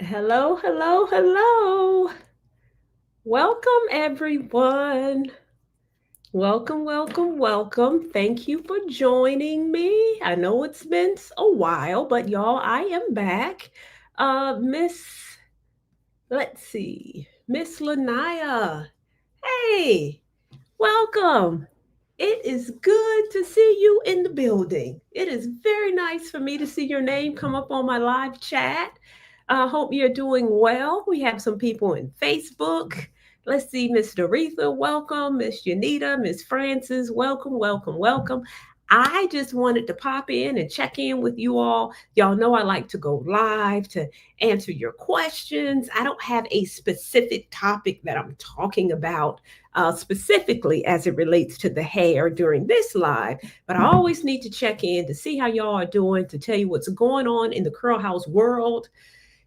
Hello, hello, hello. Welcome, everyone. Welcome, welcome, welcome. Thank you for joining me. I know it's been a while, but y'all, I am back. Let's see, Miss Lanaya. Hey, welcome. It is good to see you in the building. It is very nice for me to see your name come up on my live chat. I hope you're doing well. We have some people in Facebook. Let's see, Miss Doretha, welcome. Miss Yanita, Miss Francis, welcome, welcome, welcome. I just wanted to pop in and check in with you all. Y'all know I like to go live to answer your questions. I don't have a specific topic that I'm talking about specifically as it relates to the hair during this live, but I always need to check in to see how y'all are doing, to tell you what's going on in the Curl House world,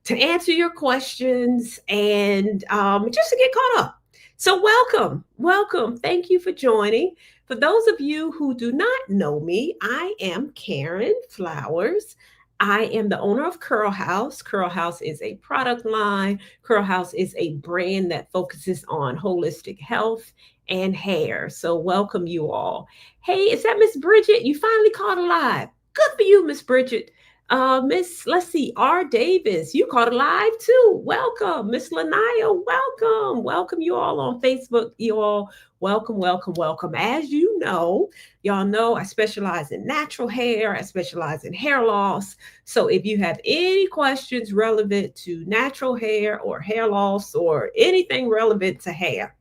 to answer your questions, and just to get caught up. So, welcome, welcome. Thank you for joining. For those of you who do not know me, I am Karen Flowers. I am the owner of Curl House. Curl House is a product line. Curl House is a brand that focuses on holistic health and hair. So, welcome you all. Hey, is that Miss Bridget? You finally caught alive. Good for you, Miss Bridget. Let's see, R. Davis, you caught alive too. Welcome. Miss Lanaya, welcome. Welcome you all on Facebook. You all, welcome, welcome, welcome. As you know, y'all know I specialize in natural hair, I specialize in hair loss. So if you have any questions relevant to natural hair or hair loss or anything relevant to hair,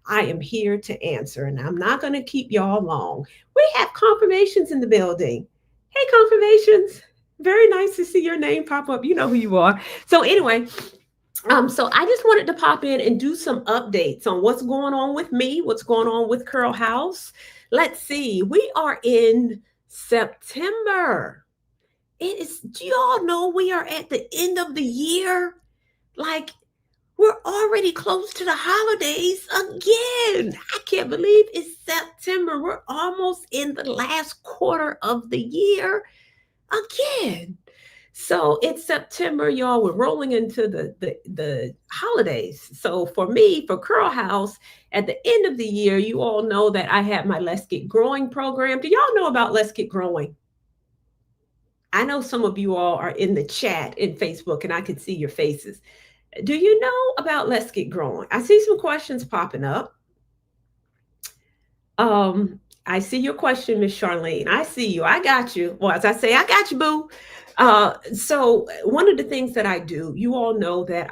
I am here to answer, and I'm not going to keep y'all long. We have confirmations in the building. Hey, confirmations. Very nice to see your name pop up. You know who you are. So anyway, so I just wanted to pop in and do some updates on what's going on with me, what's going on with Curl House. Let's see. We are in September. It is, do you all know we are at the end of the year? Like, we're already close to the holidays again. I can't believe it's September. We're almost in the last quarter of the year again. So it's September, y'all. We're rolling into the holidays. So for me, for Curl House, at the end of the year, you all know that I had my Let's Get Growing program. Do y'all know about Let's Get Growing? I know some of you all are in the chat in Facebook, and I can see your faces. Do you know about Let's Get Growing? I see some questions popping up. I see your question, Miss Charlene. I see you. I got you. Well, as I say, I got you, boo. So one of the things that I do, you all know that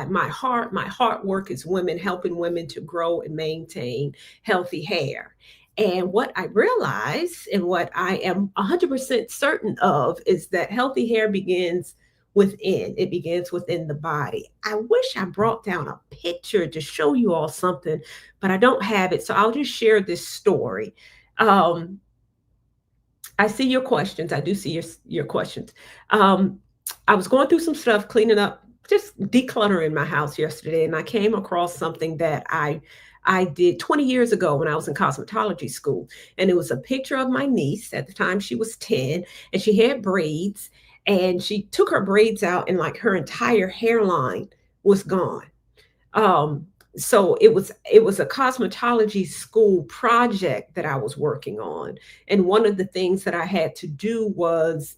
my heart work is women, helping women to grow and maintain healthy hair. And what I realize and what I am 100% certain of is that healthy hair begins within. It begins within the body. I wish I brought down a picture to show you all something, but I don't have it. So I'll just share this story. Um, I see your questions. I do see your questions. Um, I was going through some stuff, cleaning up, just decluttering my house yesterday, and I came across something that I did 20 years ago when I was in cosmetology school. And it was a picture of my niece. At the time, she was 10, and she had braids, and she took her braids out, and like her entire hairline was gone. Um, so it was a cosmetology school project that I was working on. And one of the things that I had to do was,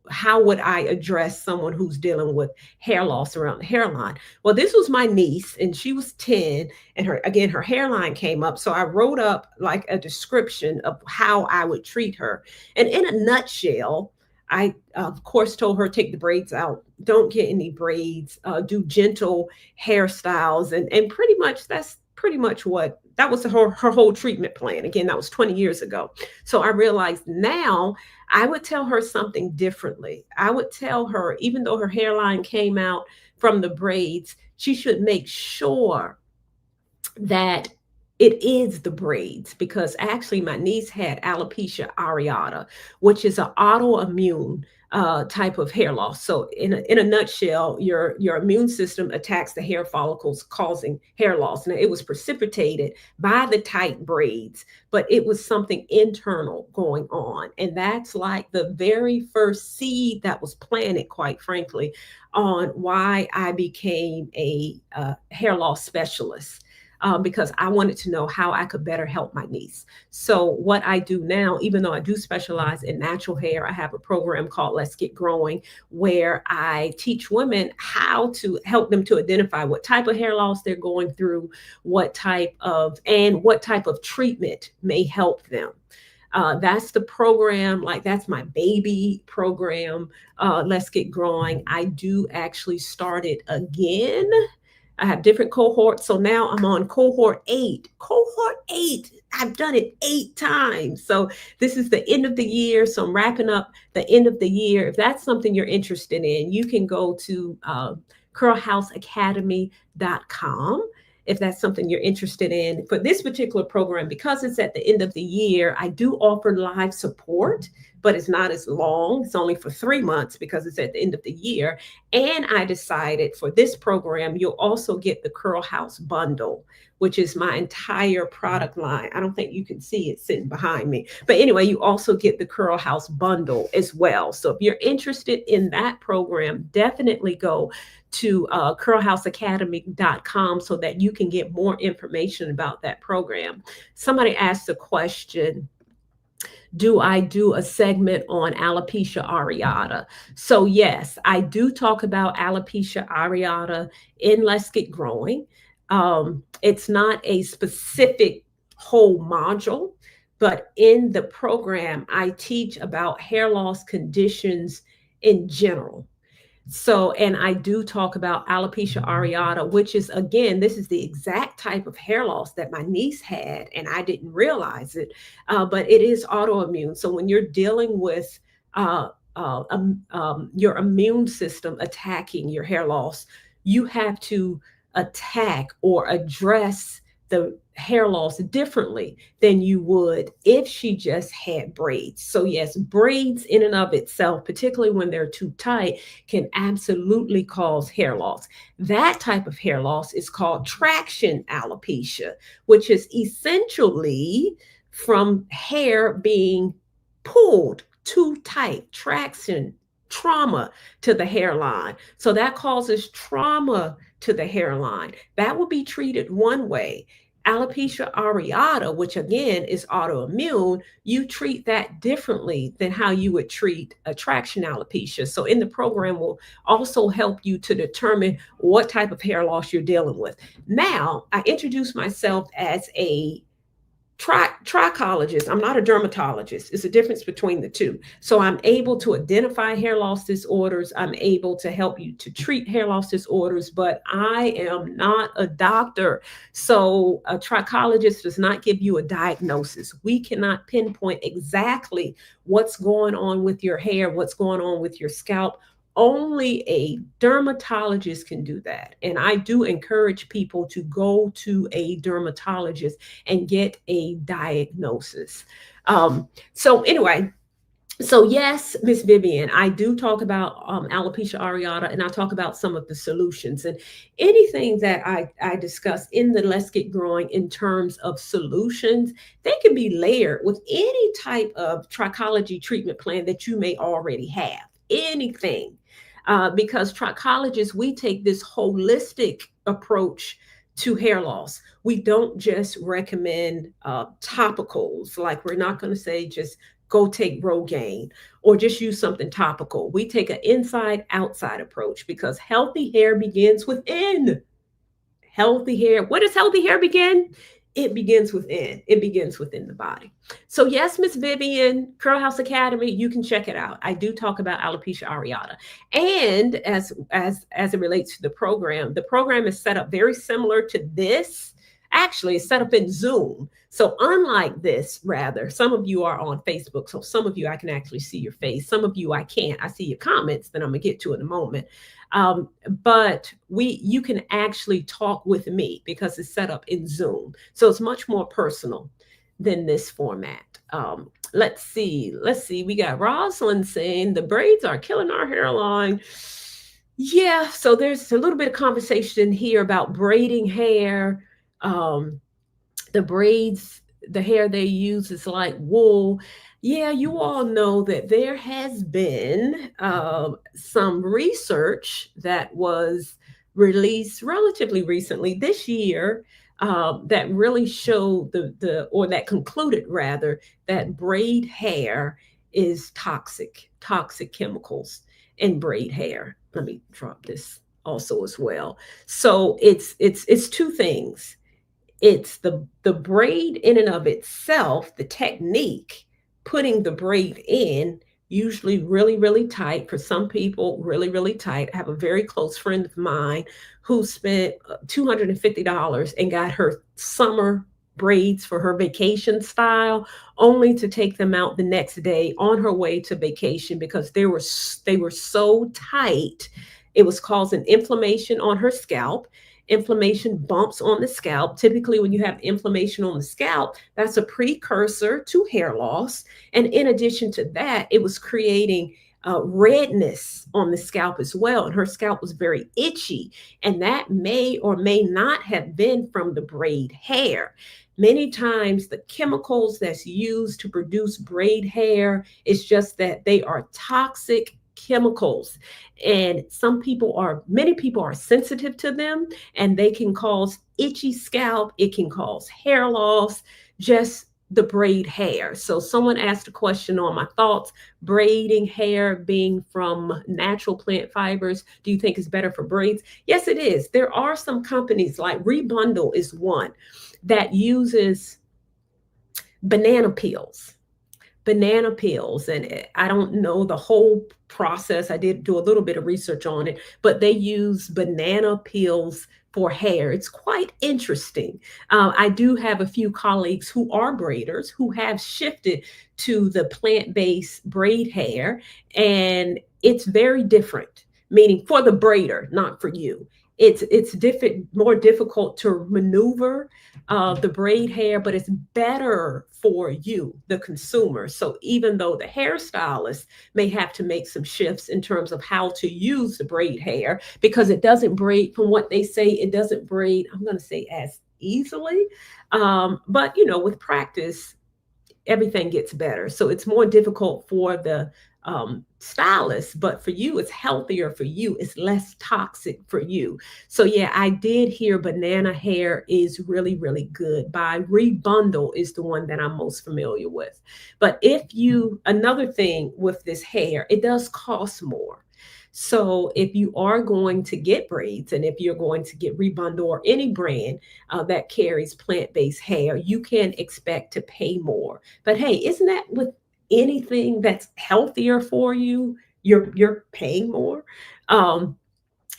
how would I address someone who's dealing with hair loss around the hairline? Well, this was my niece, and she was 10, and her hairline came up. So I wrote up like a description of how I would treat her. And in a nutshell, I of course told her, take the braids out, don't get any braids, do gentle hairstyles, and pretty much that's pretty much what that was her whole treatment plan. Again, that was 20 years ago. So I realized now I would tell her something differently. I would tell her, even though her hairline came out from the braids, she should make sure that It is the braids because actually my niece had alopecia areata, which is an autoimmune type of hair loss. So in a nutshell, your immune system attacks the hair follicles, causing hair loss. Now it was precipitated by the tight braids, but it was something internal going on, and that's like the very first seed that was planted, quite frankly, on why I became a hair loss specialist, because I wanted to know how I could better help my niece. So, what I do now, even though I do specialize in natural hair, I have a program called Let's Get Growing where I teach women how to help them to identify what type of hair loss they're going through, what type of treatment may help them. That's the program, like that's my baby program. Let's Get Growing. I do actually start it again. I have different cohorts. So now I'm on cohort eight. Cohort eight. I've done it 8 times. So this is the end of the year. So I'm wrapping up the end of the year. If that's something you're interested in, you can go to curlhouseacademy.com. If that's something you're interested in for this particular program, because it's at the end of the year, I do offer live support, but it's not as long. It's only for 3 months because it's at the end of the year. And I decided for this program, you'll also get the Curl House bundle, which is my entire product line. I don't think you can see it sitting behind me. But anyway, you also get the Curl House bundle as well. So if you're interested in that program, definitely go to curlhouseacademy.com so that you can get more information about that program. Somebody asked a question, do I do a segment on alopecia areata? So, yes, I do talk about alopecia areata in Let's Get Growing. It's not a specific whole module, but in the program, I teach about hair loss conditions in general. So, and I do talk about alopecia areata, which is, again, this is the exact type of hair loss that my niece had, and I didn't realize it, but it is autoimmune. So, when you're dealing with your immune system attacking your hair loss, you have to attack or address the hair loss differently than you would if she just had braids. So, yes, braids in and of itself, particularly when they're too tight, can absolutely cause hair loss. That type of hair loss is called traction alopecia, which is essentially from hair being pulled too tight, traction, trauma to the hairline. So that causes trauma to the hairline. That will be treated one way. Alopecia areata, which again is autoimmune, you treat that differently than how you would treat a traction alopecia. So in the program will also help you to determine what type of hair loss you're dealing with. Now, I introduce myself as a trichologist. I'm not a dermatologist. It's a difference between the two. So I'm able to identify hair loss disorders. I'm able to help you to treat hair loss disorders, but I am not a doctor. So a trichologist does not give you a diagnosis. We cannot pinpoint exactly what's going on with your hair, what's going on with your scalp. Only a dermatologist can do that. And I do encourage people to go to a dermatologist and get a diagnosis. So anyway, so yes, Miss Vivian, I do talk about alopecia areata, and I talk about some of the solutions and anything that I discuss in the Let's Get Growing in terms of solutions. They can be layered with any type of trichology treatment plan that you may already have. Anything. Because trichologists, we take this holistic approach to hair loss. We don't just recommend topicals. Like we're not going to say just go take Rogaine or just use something topical. We take an inside outside approach because healthy hair begins within. Healthy hair. Where does healthy hair begin? It begins within. It begins within the body. So yes, Miss Vivian, Curl House Academy, you can check it out. I do talk about alopecia areata, and as it relates to the program is set up very similar to this. Actually, it's set up in Zoom. So unlike this, rather, some of you are on Facebook. So some of you I can actually see your face. Some of you I can't. I see your comments that I'm gonna get to in a moment. But you can actually talk with me because it's set up in Zoom. So it's much more personal than this format. Let's see. We got Rosalind saying the braids are killing our hairline. Yeah, so there's a little bit of conversation here about braiding hair. Um, the braids, the hair they use is like wool. Yeah, you all know that there has been some research that was released relatively recently this year that really showed or that concluded rather, that braid hair is toxic chemicals in braid hair. Let me drop this also as well. So it's two things. It's the braid in and of itself, the technique, putting the braid in, usually really, really tight. For some people, really, really tight. I have a very close friend of mine who spent $250 and got her summer braids for her vacation style, only to take them out the next day on her way to vacation because they were so tight. It was causing inflammation on her scalp. Inflammation bumps on the scalp. Typically, when you have inflammation on the scalp, that's a precursor to hair loss. And in addition to that, it was creating redness on the scalp as well. And her scalp was very itchy. And that may or may not have been from the braid hair. Many times, the chemicals that's used to produce braid hair is just that they are toxic chemicals. And many people are sensitive to them, and they can cause itchy scalp. It can cause hair loss, just the braid hair. So someone asked a question on my thoughts, braiding hair being from natural plant fibers. Do you think is better for braids? Yes, it is. There are some companies like Rebundle is one that uses banana peels and I don't know the whole process. I did do a little bit of research on it, but they use banana peels for hair. It's quite interesting. I do have a few colleagues who are braiders who have shifted to the plant-based braid hair, and it's very different, meaning for the braider, not for you. It's different, more difficult to maneuver the braid hair, but it's better for you, the consumer. So even though the hairstylist may have to make some shifts in terms of how to use the braid hair, because it doesn't braid, from what they say, it doesn't braid, I'm going to say as easily. But, with practice, everything gets better. So it's more difficult for the stylist, but for you, it's healthier for you. It's less toxic for you. So yeah, I did hear banana hair is really, really good. By Rebundle is the one that I'm most familiar with. But another thing with this hair, it does cost more. So if you are going to get braids and if you're going to get Rebundle or any brand that carries plant-based hair, you can expect to pay more. But hey, isn't that with anything that's healthier for you? You're paying more. Um,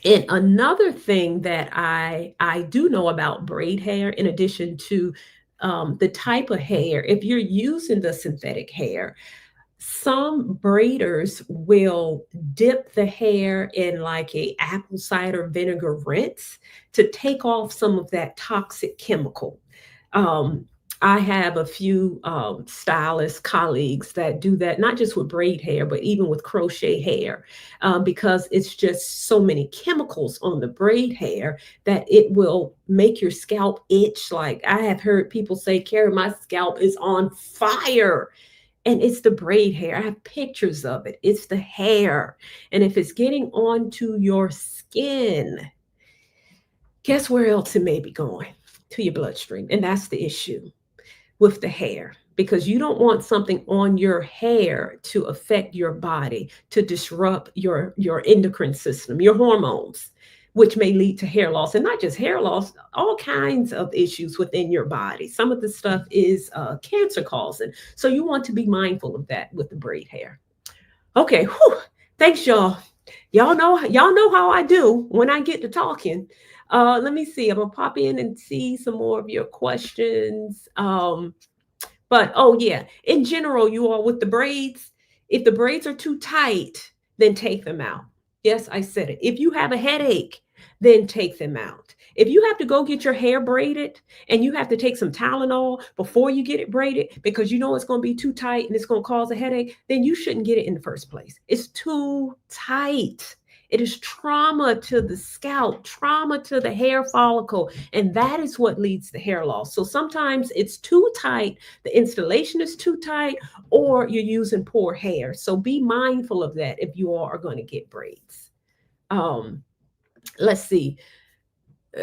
and another thing that I do know about braid hair, in addition to the type of hair, if you're using the synthetic hair, some braiders will dip the hair in like a apple cider vinegar rinse to take off some of that toxic chemical. Um, I have a few stylist colleagues that do that, not just with braid hair, but even with crochet hair, because it's just so many chemicals on the braid hair that it will make your scalp itch. Like I have heard people say, Carrie, my scalp is on fire, and it's the braid hair. I have pictures of it. It's the hair. And if it's getting onto your skin, guess where else it may be going? To your bloodstream. And that's the issue with the hair, because you don't want something on your hair to affect your body, to disrupt your endocrine system, your hormones, which may lead to hair loss. And not just hair loss, all kinds of issues within your body. Some of the stuff is cancer causing. So you want to be mindful of that with the braid hair. Okay, whew, thanks y'all. Y'all know how I do when I get to talking. Let me see. I'm gonna pop in and see some more of your questions. But oh yeah, in general, you all with the braids, if the braids are too tight, then take them out. Yes, I said it. If you have a headache, then take them out. If you have to go get your hair braided and you have to take some Tylenol before you get it braided because you know it's going to be too tight and it's going to cause a headache, then you shouldn't get it in the first place. It's too tight. It is trauma to the scalp, trauma to the hair follicle, and that is what leads to hair loss. So sometimes it's too tight, the installation is too tight, or you're using poor hair. So be mindful of that if you all are going to get braids. Um, let's see.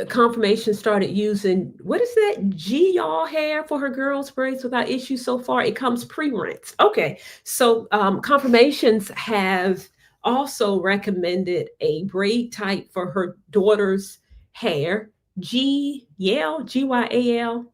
Confirmation started using what is that G-Yaw hair for her girls' braids without issue so far. It comes pre-rinsed. Okay, so confirmations have also recommended a braid type for her daughter's hair. G-Yale, Gyal,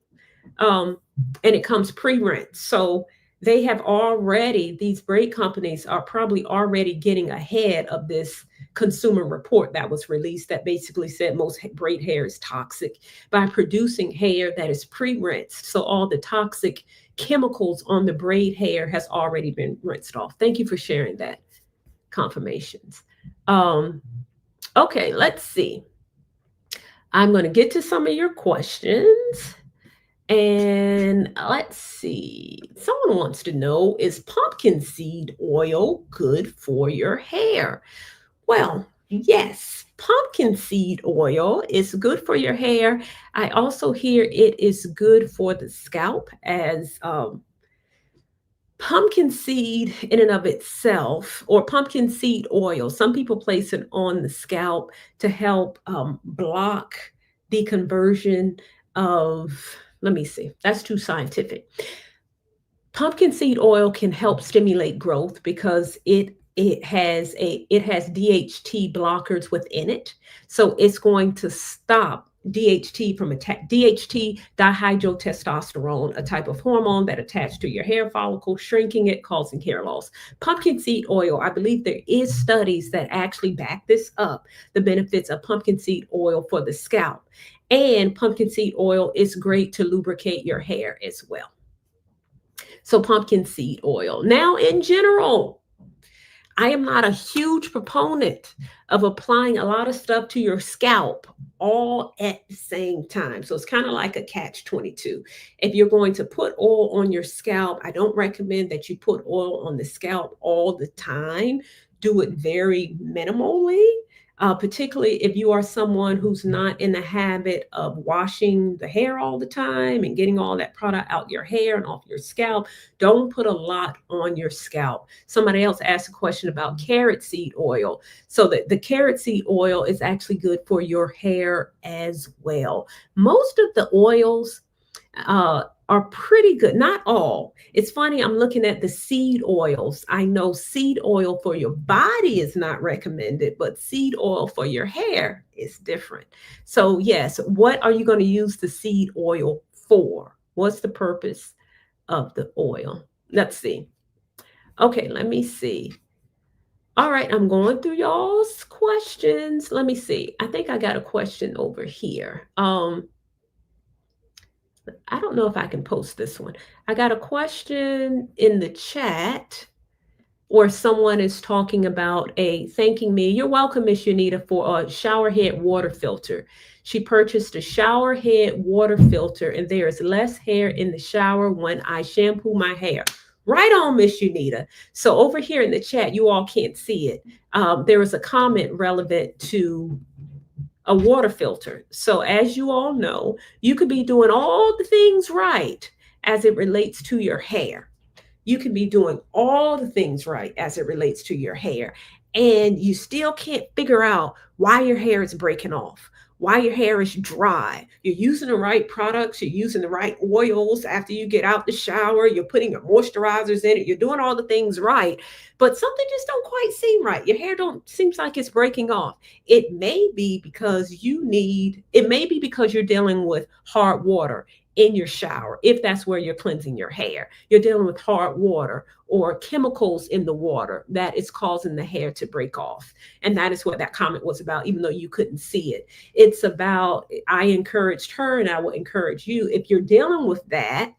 um, and it comes pre-rinsed. So they have already, these braid companies are probably already getting ahead of this consumer report that was released that basically said most braid hair is toxic by producing hair that is pre-rinsed. So all the toxic chemicals on the braid hair has already been rinsed off. Thank you for sharing that confirmations. Um, okay, let's see. I'm going to get to some of your questions. And let's see. Someone wants to know, is pumpkin seed oil good for your hair? Well, yes, pumpkin seed oil is good for your hair. I also hear it is good for the scalp as pumpkin seed in and of itself, or pumpkin seed oil. Some people place it on the scalp to help block the conversion of, let me see, that's too scientific. Pumpkin seed oil can help stimulate growth because it has DHT blockers within it, so it's going to stop DHT from attack. DHT, dihydrotestosterone, a type of hormone that attached to your hair follicle, shrinking it, causing hair loss. Pumpkin seed oil, I believe there is studies that actually back this up, the benefits of pumpkin seed oil for the scalp. And pumpkin seed oil is great to lubricate your hair as well. So pumpkin seed oil. Now, in general, I am not a huge proponent of applying a lot of stuff to your scalp all at the same time. So it's kind of like a catch 22. If you're going to put oil on your scalp, I don't recommend that you put oil on the scalp all the time. Do it very minimally. Particularly if you are someone who's not in the habit of washing the hair all the time and getting all that product out your hair and off your scalp, don't put a lot on your scalp. Somebody else asked a question about carrot seed oil. So the carrot seed oil is actually good for your hair as well. Most of the oils are pretty good. Not all. It's funny, I'm looking at the seed oils. I know seed oil for your body is not recommended, but seed oil for your hair is different. So, yes, what are you going to use the seed oil for? What's the purpose of the oil? Let's see. Okay, let me see. All right, I'm going through y'all's questions. Let me see. I think I got a question over here. I don't know if I can post this one. I got a question in the chat or someone is talking about thanking me. You're welcome, Miss Unita, for a shower head water filter. She purchased a shower head water filter, and there is less hair in the shower when I shampoo my hair. Right on, Miss Unita. So over here in the chat, you all can't see it. There is a comment relevant to a water filter. So as you all know, you could be doing all the things right as it relates to your hair. You can be doing all the things right as it relates to your hair, and you still can't figure out why your hair is breaking off, why your hair is dry. You're using the right products, you're using the right oils after you get out the shower, you're putting your moisturizers in it, you're doing all the things right, but something just don't quite seem right. Your hair don't seems like it's breaking off. It may be because you're dealing with hard water in your shower, if that's where you're cleansing your hair. You're dealing with hard water or chemicals in the water that is causing the hair to break off. And that is what that comment was about, even though you couldn't see it. It's about, I encouraged her and I will encourage you, if you're dealing with that,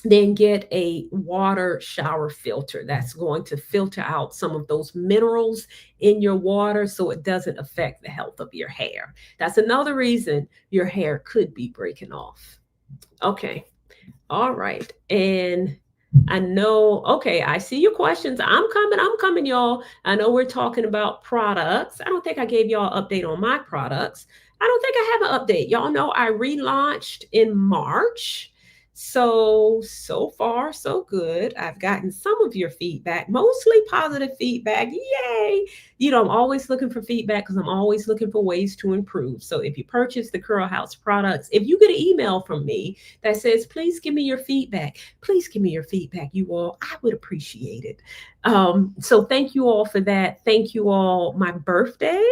then get a water shower filter that's going to filter out some of those minerals in your water so it doesn't affect the health of your hair. That's another reason your hair could be breaking off. Okay. All right. And I know, okay, I see your questions. I'm coming, y'all. I know we're talking about products. I don't think I gave y'all an update on my products. I don't think I have an update. Y'all know I relaunched in March. So far, so good. I've gotten some of your feedback, mostly positive feedback. Yay. You know, I'm always looking for feedback because I'm always looking for ways to improve. So if you purchase the Curl House products, if you get an email from me that says, please give me your feedback, please give me your feedback, you all, I would appreciate it. So thank you all for that. Thank you all. My birthday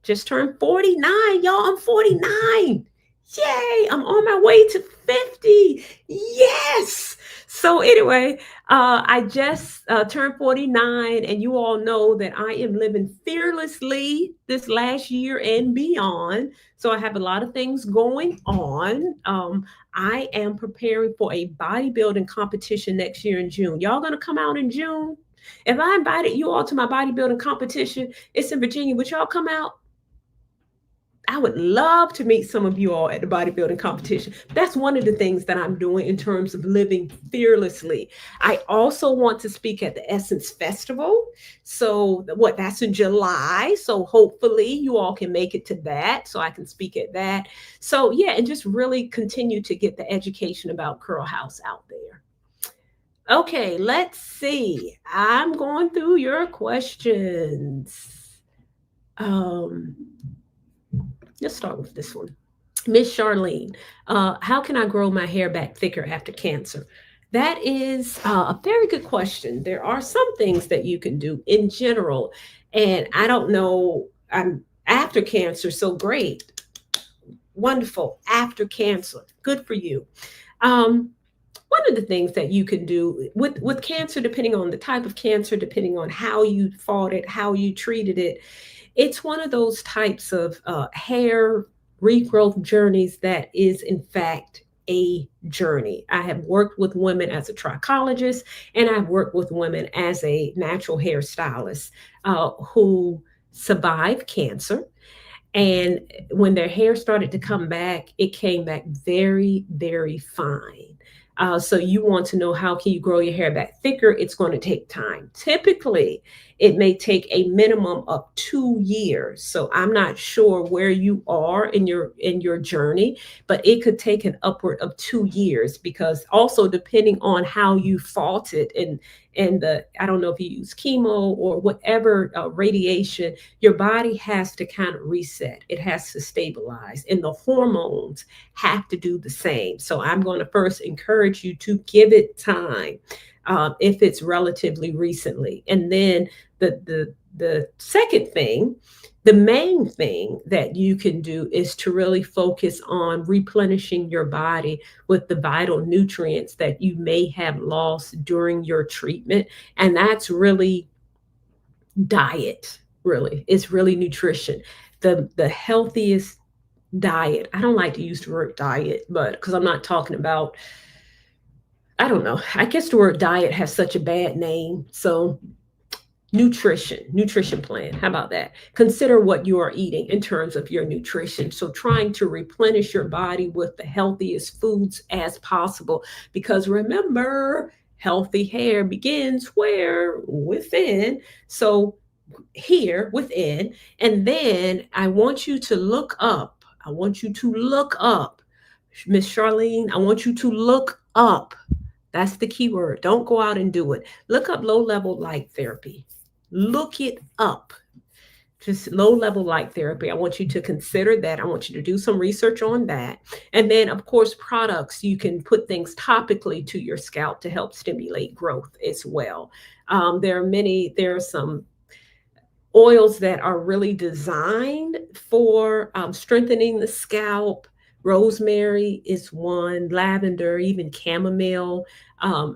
just turned 49, y'all. I'm 49. Yay, I'm on my way to 50. Yes. So anyway, I just turned 49, and you all know that I am living fearlessly this last year and beyond. So I have a lot of things going on. I am preparing for a bodybuilding competition next year in June. Y'all gonna come out in June? If I invited you all to my bodybuilding competition, it's in Virginia, would y'all come out? I would love to meet some of you all at the bodybuilding competition. That's one of the things that I'm doing in terms of living fearlessly. I also want to speak at the Essence Festival. So that's in July. So hopefully you all can make it to that so I can speak at that. So yeah, and just really continue to get the education about Curl House out there. Okay, let's see. I'm going through your questions. Um, let's start with this one. Miss Charlene, how can I grow my hair back thicker after cancer? That is a very good question. There are some things that you can do in general, and I don't know. I'm after cancer, so great, wonderful. After cancer, good for you. Um, One of the things that you can do with cancer, depending on the type of cancer, depending on how you fought it, how you treated it, it's one of those types of hair regrowth journeys that is, in fact, a journey. I have worked with women as a trichologist, and I've worked with women as a natural hairstylist who survived cancer. And when their hair started to come back, it came back very, very fine. So you want to know, how can you grow your hair back thicker? It's going to take time. Typically, it may take a minimum of 2 years. So I'm not sure where you are in your journey, but it could take an upward of 2 years, because also depending on how you fought it, and the, I don't know if you use chemo or whatever radiation, your body has to kind of reset. It has to stabilize, and the hormones have to do the same. So I'm going to first encourage you to give it time, if it's relatively recently. And then the second thing, the main thing that you can do is to really focus on replenishing your body with the vital nutrients that you may have lost during your treatment. And that's really diet, really. It's really nutrition. The healthiest diet. I don't like to use the word diet, but because I'm not talking about, I don't know. I guess the word diet has such a bad name. So nutrition plan. How about that? Consider what you are eating in terms of your nutrition. So trying to replenish your body with the healthiest foods as possible, because remember, healthy hair begins where? Within. So here within, and then I want you to look up. I want you to look up, Miss Charlene. I want you to look up. That's the key word. Don't go out and do it. Look up low level light therapy. Look it up. just low level light therapy. I want you to consider that. I want you to do some research on that. And then, of course, products, you can put things topically to your scalp to help stimulate growth as well. There are some oils that are really designed for strengthening the scalp. Rosemary is one, lavender, even chamomile.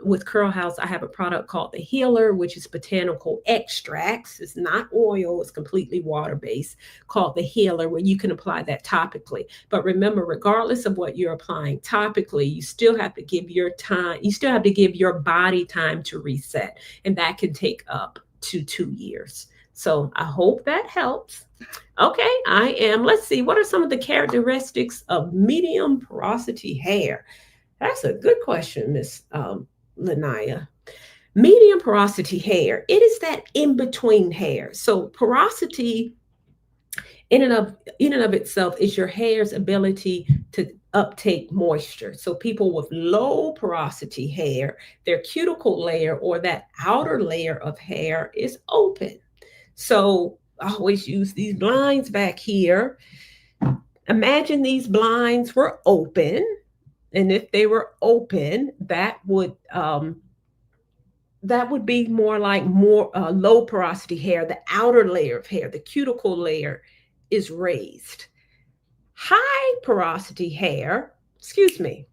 With Curl House, I have a product called the Healer, which is botanical extracts. It's not oil, it's completely water based, called the Healer, where you can apply that topically. But remember, regardless of what you're applying topically, you still have to give your time, you still have to give your body time to reset. And that can take up to 2 years. So I hope that helps. Okay, let's see, what are some of the characteristics of medium porosity hair? That's a good question, Miss Lanaya. Medium porosity hair, it is that in between hair. So porosity in and of itself is your hair's ability to uptake moisture. So people with low porosity hair, their cuticle layer or that outer layer of hair is open. So I always use these blinds back here. Imagine these blinds were open, and if they were open, that would be more like more low porosity hair. The outer layer of hair, the cuticle layer, is raised. High porosity hair, excuse me,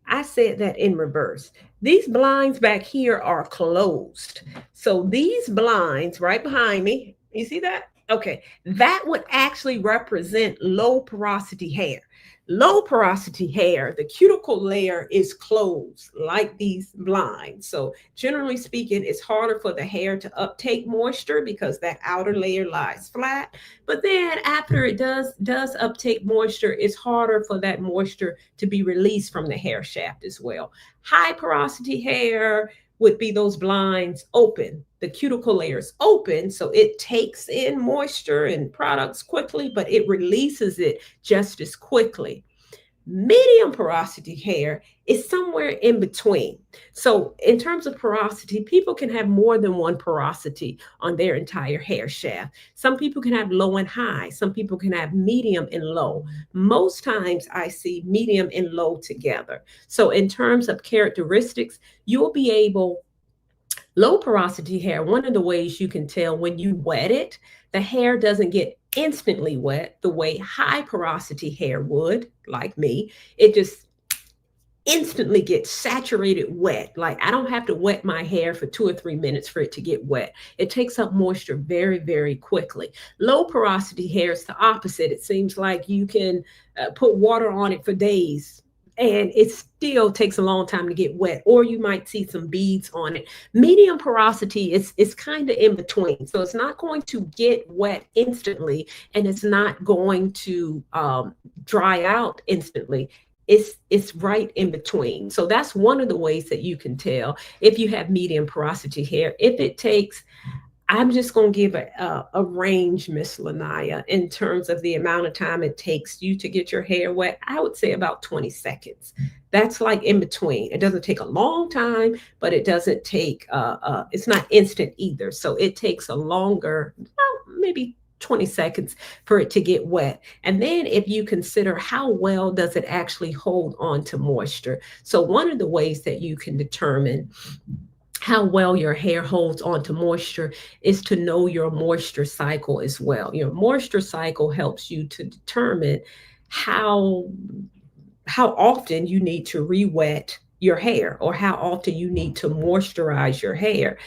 I said that in reverse. These blinds back here are closed. So these blinds right behind me, you see that? Okay, that would actually represent low porosity hair. Low porosity hair, the cuticle layer is closed like these blinds. So generally speaking, it's harder for the hair to uptake moisture because that outer layer lies flat. But then after it does uptake moisture, it's harder for that moisture to be released from the hair shaft as well. High porosity hair would be those blinds open. The cuticle layer is open, so it takes in moisture and products quickly, but it releases it just as quickly. Medium porosity hair is somewhere in between. So, in terms of porosity, people can have more than one porosity on their entire hair shaft. Some people can have low and high, some people can have medium and low. Most times, I see medium and low together. So, in terms of characteristics, you'll be able low porosity hair, one of the ways you can tell when you wet it, the hair doesn't get instantly wet the way high porosity hair would, like me. It just instantly gets saturated wet. Like I don't have to wet my hair for 2 or 3 minutes for it to get wet. It takes up moisture very, very quickly. Low porosity hair is the opposite. It seems like you can put water on it for days and it still takes a long time to get wet, or you might see some beads on it. Medium porosity is kind of in between. So it's not going to get wet instantly and it's not going to dry out instantly. It's right in between. So that's one of the ways that you can tell if you have medium porosity hair. If it takes, I'm just going to give a range, Miss Lanaya, in terms of the amount of time it takes you to get your hair wet. I would say about 20 seconds. That's like in between. It doesn't take a long time, but it doesn't take, it's not instant either. So it takes a longer, well, maybe 20 seconds for it to get wet. And then if you consider how well does it actually hold on to moisture. So one of the ways that you can determine how well your hair holds on to moisture is to know your moisture cycle as well. Your moisture cycle helps you to determine how how often you need to re-wet your hair or how often you need to moisturize your hair.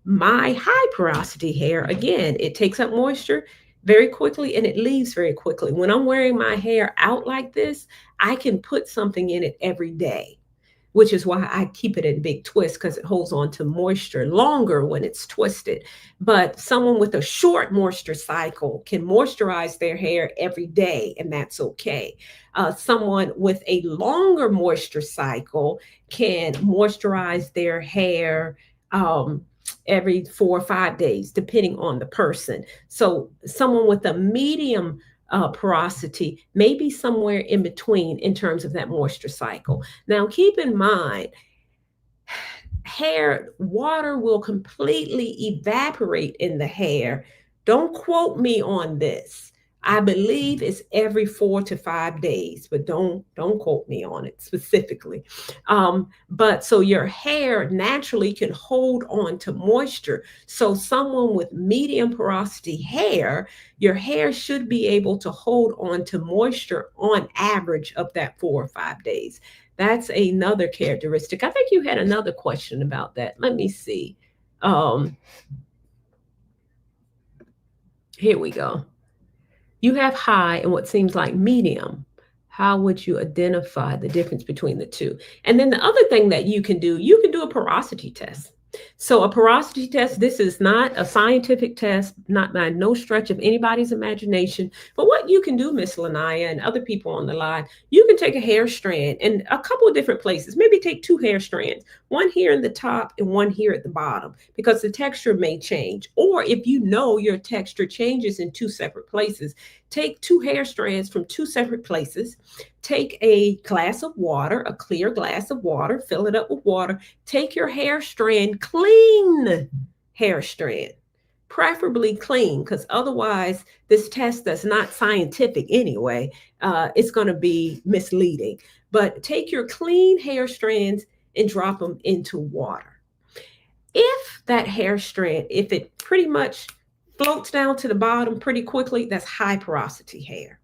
My high porosity hair, again, it takes up moisture very quickly and it leaves very quickly. When I'm wearing my hair out like this, I can put something in it every day, which is why I keep it in big twists because it holds on to moisture longer when it's twisted. But someone with a short moisture cycle can moisturize their hair every day, and that's okay. Someone with a longer moisture cycle can moisturize their hair every 4 or 5 days, depending on the person. So, someone with a medium porosity may be somewhere in between in terms of that moisture cycle. Now, keep in mind, hair water will completely evaporate in the hair Don't quote me on this. I believe it's every 4 to 5 days, but don't quote me on it specifically. But so your hair naturally can hold on to moisture. So someone with medium porosity hair, your hair should be able to hold on to moisture on average of that 4 or 5 days. That's another characteristic. I think you had another question about that. Let me see. Um, Here we go. You have high and what seems like medium. How would you identify the difference between the two? And then the other thing that you can do a porosity test. So a porosity test, this is not a scientific test, not by no stretch of anybody's imagination. But what you can do, Miss Lanaya and other people on the line, you can take a hair strand in a couple of different places. Maybe take two hair strands, one here in the top and one here at the bottom, because the texture may change. Or if you know your texture changes in two separate places, take two hair strands from two separate places. Take a glass of water, a clear glass of water, fill it up with water. Take your hair strand, clean hair strand, preferably clean, because otherwise, this test that's not scientific anyway, it's going to be misleading. But take your clean hair strands and drop them into water. If that hair strand, if it pretty much floats down to the bottom pretty quickly, that's high porosity hair.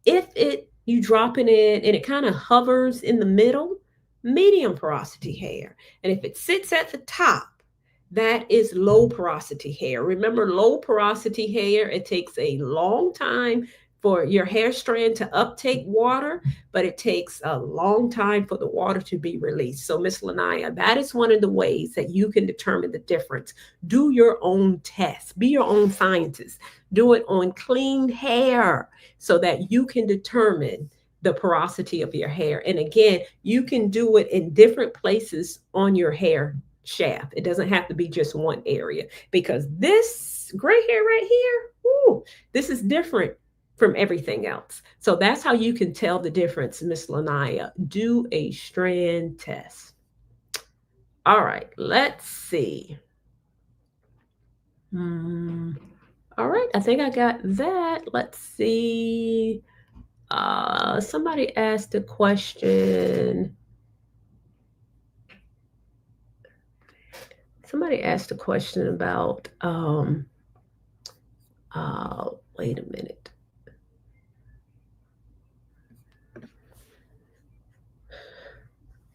If it you drop it in and it kind of hovers in the middle, medium porosity hair. And if it sits at the top, that is low porosity hair. Remember, low porosity hair, it takes a long time for your hair strand to uptake water, but it takes a long time for the water to be released. So, Miss Lanaya, that is one of the ways that you can determine the difference. Do your own test, be your own scientist. Do it on clean hair so that you can determine the porosity of your hair. And again, you can do it in different places on your hair shaft. It doesn't have to be just one area, because this gray hair right here, ooh, this is different from everything else. So that's how you can tell the difference, Miss Lanaya. Do a strand test. All right, let's see. All right, I think I got that. Let's see. Somebody asked a question. Somebody asked a question about, wait a minute.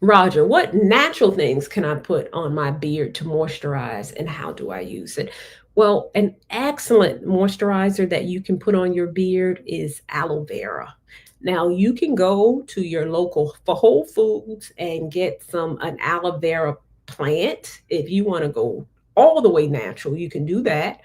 Roger, what natural things can I put on my beard to moisturize and how do I use it? Well, an excellent moisturizer that you can put on your beard is aloe vera. Now, you can go to your local for Whole Foods and get an aloe vera plant. If you want to go all the way natural, you can do that.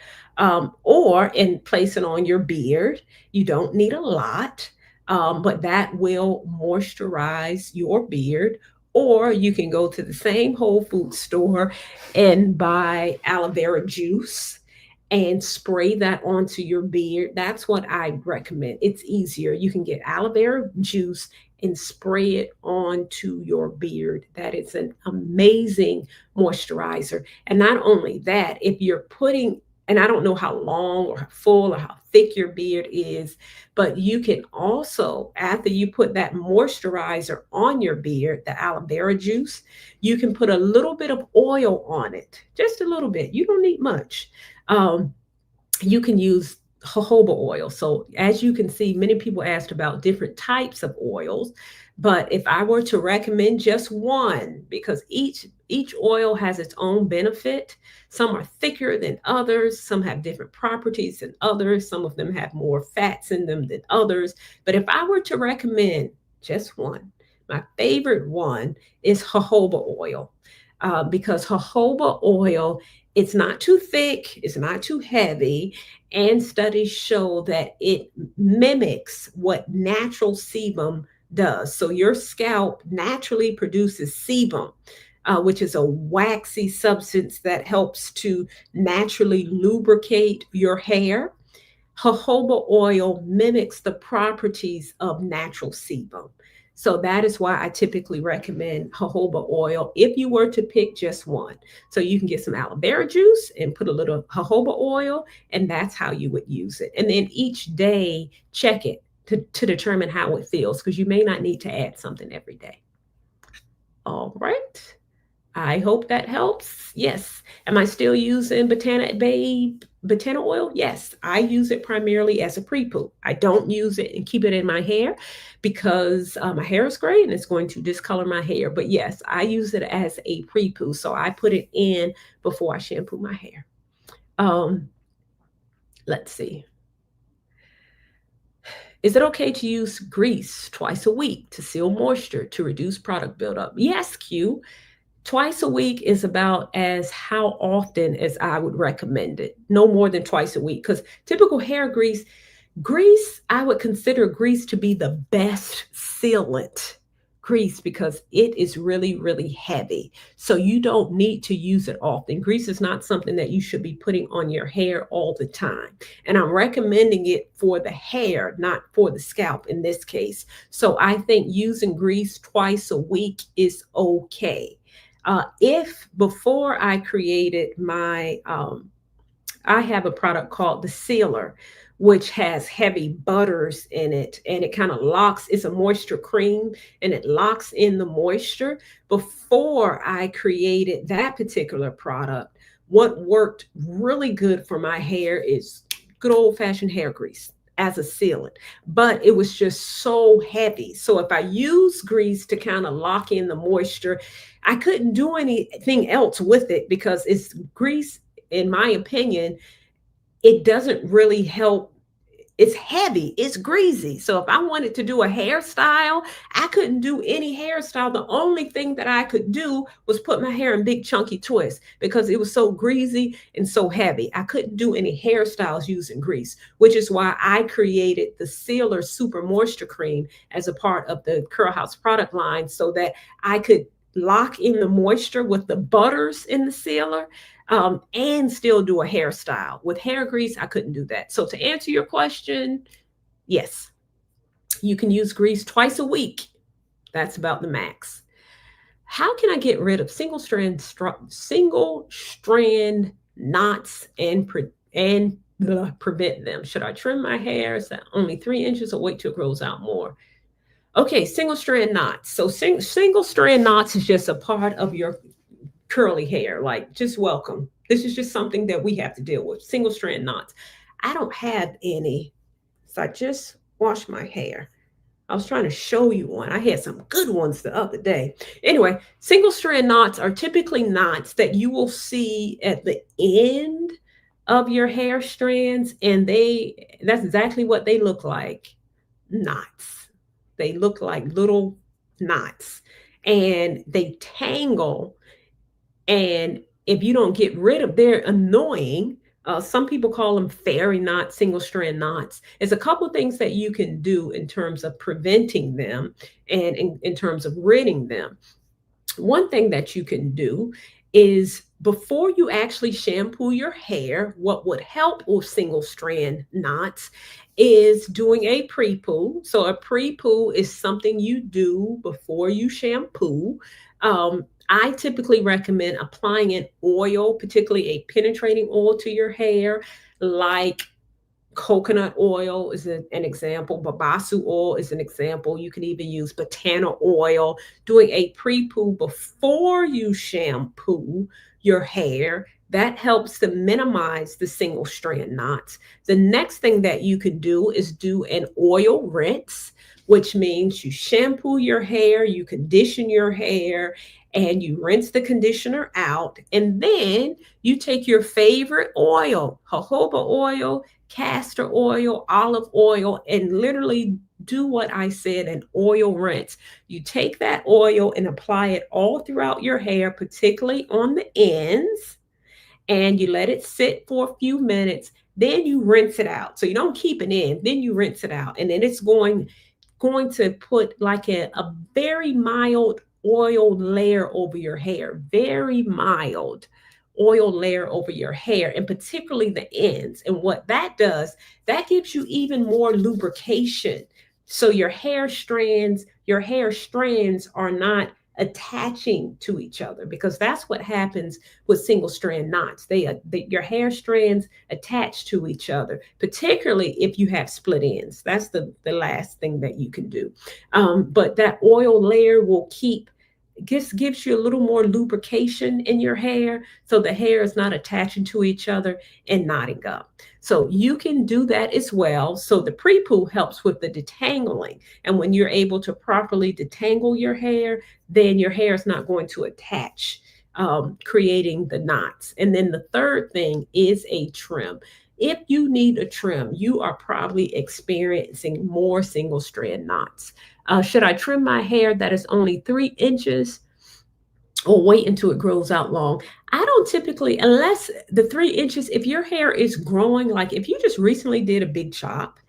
Or and place it on your beard. You don't need a lot, but that will moisturize your beard. Or you can go to the same Whole Food store and buy aloe vera juice and spray that onto your beard. That's what I recommend. It's easier. You can get aloe vera juice and spray it onto your beard. That is an amazing moisturizer. And not only that, if you're putting, and I don't know how long or how full or how thick your beard is, but you can also, after you put that moisturizer on your beard, the aloe vera juice, you can put a little bit of oil on it, just a little bit. You don't need much. Um, you can use jojoba oil. So as you can see, many people asked about different types of oils, but if I were to recommend just one, because each oil has its own benefit. Some are thicker than others, some have different properties than others, some of them have more fats in them than others. But if I were to recommend just one, my favorite one is jojoba oil, because jojoba oil, it's not too thick, it's not too heavy, and studies show that it mimics what natural sebum does. So your scalp naturally produces sebum, which is a waxy substance that helps to naturally lubricate your hair. Jojoba oil mimics the properties of natural sebum. So that is why I typically recommend jojoba oil if you were to pick just one. So you can get some aloe vera juice and put a little jojoba oil, and that's how you would use it. And then each day, check it to determine how it feels, because you may not need to add something every day. All right. I hope that helps. Yes. Am I still using Botana oil? Yes. I use it primarily as a pre-poo. I don't use it and keep it in my hair because my hair is gray and it's going to discolor my hair. But yes, I use it as a pre-poo. So I put it in before I shampoo my hair. Um, let's see. Is it okay to use grease twice a week to seal moisture to reduce product buildup? Yes, Q. Twice a week is about as how often as I would recommend it. No more than twice a week, because typical hair grease, I would consider grease to be the best sealant grease because it is really, really heavy. So you don't need to use it often. Grease is not something that you should be putting on your hair all the time. And I'm recommending it for the hair, not for the scalp in this case. So I think using grease twice a week is okay. If before I created I have a product called the Sealer, which has heavy butters in it, and it kind of locks, it's a moisture cream and it locks in the moisture. Before I created that particular product, what worked really good for my hair is good old fashioned hair grease as a sealant, but it was just so heavy. So if I use grease to kind of lock in the moisture, I couldn't do anything else with it because it's grease, in my opinion, it doesn't really help. It's heavy, it's greasy. So if I wanted to do a hairstyle, I couldn't do any hairstyle. The only thing that I could do was put my hair in big chunky twists because it was so greasy and so heavy. I couldn't do any hairstyles using grease, which is why I created the Sealer Super Moisture Cream as a part of the Curl House product line so that I could lock in the moisture with the butters in the sealer, and still do a hairstyle. With hair grease, I couldn't do that. So to answer your question, yes, you can use grease twice a week. That's about the max. How can I get rid of single strand knots and prevent them? Should I trim my hair? Is that only 3 inches or wait till it grows out more? Okay, single strand knots. So single strand knots is just a part of your curly hair. Like, just welcome. This is just something that we have to deal with. Single strand knots. I don't have any. So I just washed my hair. I was trying to show you one. I had some good ones the other day. Anyway, single strand knots are typically knots that you will see at the end of your hair strands, and that's exactly what they look like. Knots. They look like little knots, and they tangle, and if you don't get rid of, they're annoying. Some people call them fairy knots, single strand knots. There's a couple of things that you can do in terms of preventing them and in terms of ridding them. One thing that you can do is before you actually shampoo your hair, what would help with single strand knots is doing a pre-poo. So a pre-poo is something you do before you shampoo. I typically recommend applying an oil, particularly a penetrating oil to your hair, like coconut oil is an example. Babasu oil is an example. You can even use botana oil. Doing a pre-poo before you shampoo your hair, that helps to minimize the single strand knots. The next thing that you could do is do an oil rinse, which means you shampoo your hair, you condition your hair, and you rinse the conditioner out. And then you take your favorite oil, jojoba oil, castor oil, olive oil, and literally do what I said, an oil rinse. You take that oil and apply it all throughout your hair, particularly on the ends, and you let it sit for a few minutes. Then you rinse it out. So you don't keep it in, then you rinse it out. And then it's going to put like a very mild oil layer over your hair, very mild oil layer over your hair, and particularly the ends. And what that does, that gives you even more lubrication. So your hair strands your hair strands are not attaching to each other, because that's what happens with single strand knots. Your hair strands attach to each other, particularly if you have split ends. That's the last thing that you can do. But that oil layer will keep, just gives you a little more lubrication in your hair, so the hair is not attaching to each other and knotting up. So you can do that as well. So the pre-poo helps with the detangling. And when you're able to properly detangle your hair, then your hair is not going to attach, creating the knots. And then the third thing is a trim. If you need a trim, you are probably experiencing more single strand knots. Should I trim my hair that is only 3 inches, or wait until it grows out long? I don't typically, unless the 3 inches, if your hair is growing, like if you just recently did a big chop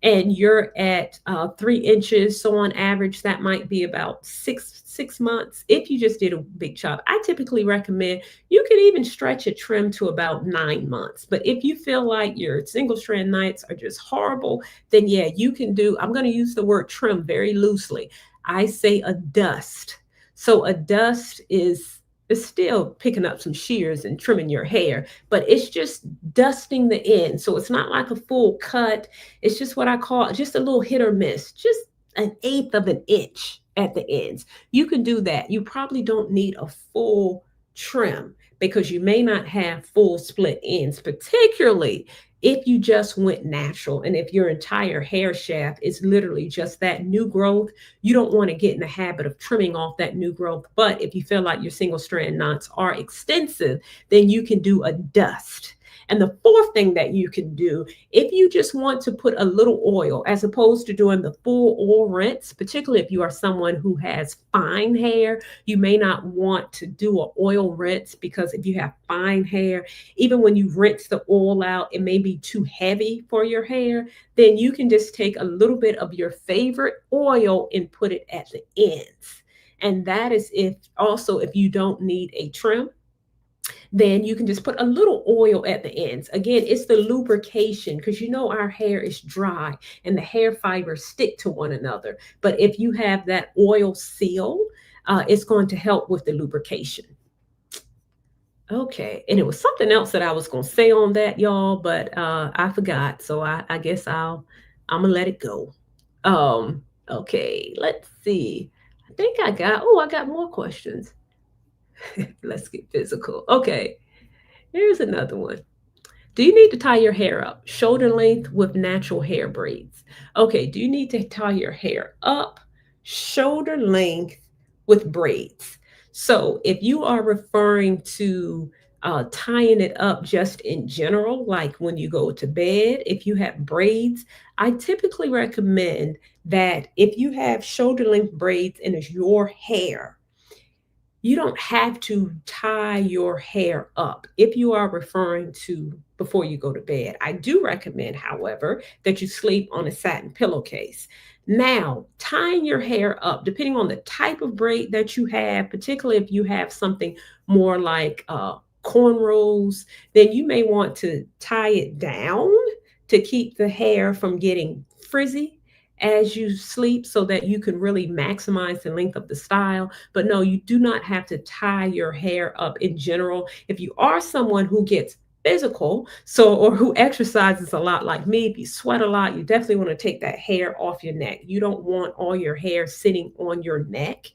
and you're at 3 inches, so on average that might be about six months. If you just did a big chop, I typically recommend you can even stretch a trim to about 9 months. But if you feel like your single strand nights are just horrible, then yeah, you can do, I'm going to use the word trim very loosely. I say a dust. So a dust is still picking up some shears and trimming your hair, but it's just dusting the end. So it's not like a full cut. It's just what I call just a little hit or miss, just an eighth of an inch at the ends. You can do that. You probably don't need a full trim, because you may not have full split ends, particularly if you just went natural and if your entire hair shaft is literally just that new growth. You don't want to get in the habit of trimming off that new growth. But if you feel like your single strand knots are extensive, then you can do a dust. And the fourth thing that you can do, if you just want to put a little oil, as opposed to doing the full oil rinse, particularly if you are someone who has fine hair, you may not want to do an oil rinse, because if you have fine hair, even when you rinse the oil out, it may be too heavy for your hair. Then you can just take a little bit of your favorite oil and put it at the ends. And that is if also if you don't need a trim, then you can just put a little oil at the ends. Again, it's the lubrication, because you know our hair is dry and the hair fibers stick to one another. But if you have that oil seal, it's going to help with the lubrication. Okay, and it was something else that I was going to say on that, y'all, but I forgot. So I guess I'm gonna let it go. Okay, let's see. I think I got more questions. Let's get physical. Okay, here's another one. Do you need to tie your hair up? Shoulder length with natural hair braids. Okay, do you need to tie your hair up, shoulder length with braids? So, if you are referring to tying it up just in general, like when you go to bed, if you have braids, I typically recommend that if you have shoulder length braids and it's your hair, you don't have to tie your hair up if you are referring to before you go to bed. I do recommend, however, that you sleep on a satin pillowcase. Now, tying your hair up, depending on the type of braid that you have, particularly if you have something more like cornrows, then you may want to tie it down to keep the hair from getting frizzy as you sleep, so that you can really maximize the length of the style. But no, you do not have to tie your hair up in general. If you are someone who gets physical, so or who exercises a lot like me, if you sweat a lot, you definitely want to take that hair off your neck. You don't want all your hair sitting on your neck.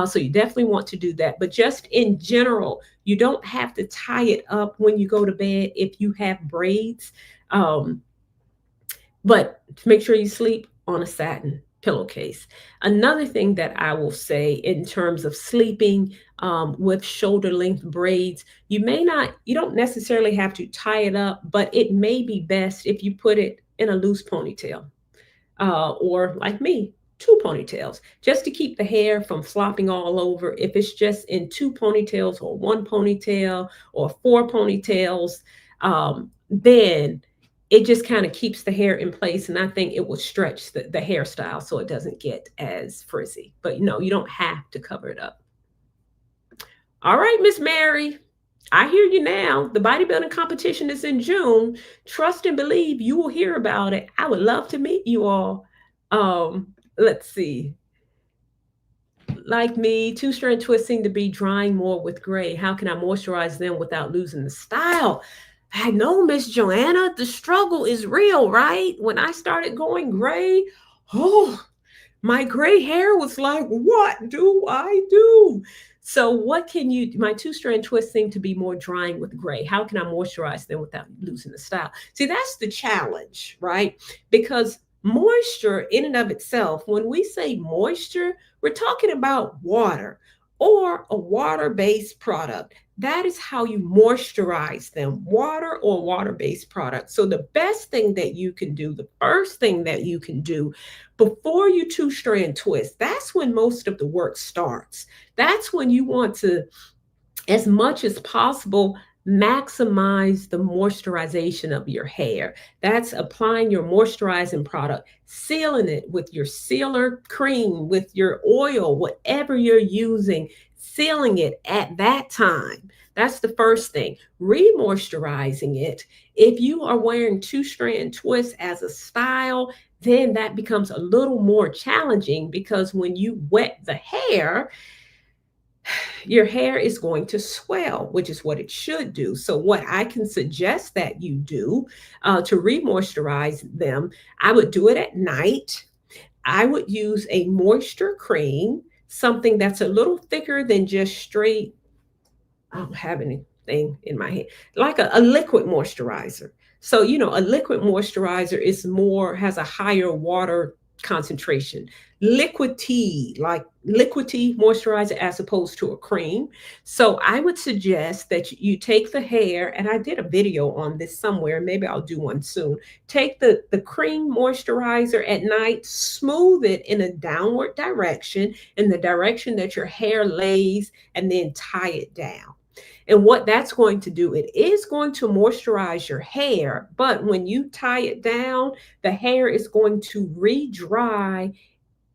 So you definitely want to do that. But just in general, you don't have to tie it up when you go to bed if you have braids. Um, but make sure you sleep on a satin pillowcase. Another thing that I will say in terms of sleeping with shoulder length braids, you don't necessarily have to tie it up, but it may be best if you put it in a loose ponytail, or like me, two ponytails, just to keep the hair from flopping all over. If it's just in two ponytails or one ponytail or four ponytails, then it just kind of keeps the hair in place. And I think it will stretch the hairstyle so it doesn't get as frizzy. But no, you don't have to cover it up. All right, Miss Mary, I hear you now. The bodybuilding competition is in June. Trust and believe you will hear about it. I would love to meet you all. Let's see. like me, two strand twists seem to be drying more with gray. How can I moisturize them without losing the style? I know, Miss Joanna, the struggle is real, right? When I started going gray, oh, my gray hair was like, what do I do? So, what can you? My two strand twists seem to be more drying with gray. How can I moisturize them without losing the style? See, that's the challenge, right? Because moisture, in and of itself, when we say moisture, we're talking about water or a water based product. That is how you moisturize them, water or water based product. So, the best thing that you can do, the first thing that you can do before you two strand twist, that's when most of the work starts. That's when you want to, as much as possible, maximize the moisturization of your hair. That's applying your moisturizing product, sealing it with your sealer cream, with your oil, whatever you're using, sealing it at that time. That's the first thing. Re-moisturizing it. If you are wearing two strand twists as a style, then that becomes a little more challenging because when you wet the hair, your hair is going to swell, which is what it should do. So, what I can suggest that you do to re-moisturize them, I would do it at night. I would use a moisture cream, something that's a little thicker than just straight. I don't have anything in my hand, like a liquid moisturizer. So, a liquid moisturizer is more, has a higher water concentration. Liquid tea, like liquid tea moisturizer as opposed to a cream. So, I would suggest that you take the hair, and I did a video on this somewhere. Maybe I'll do one soon. Take the cream moisturizer at night, smooth it in a downward direction, in the direction that your hair lays, and then tie it down. And what that's going to do, it is going to moisturize your hair, but when you tie it down, the hair is going to re-dry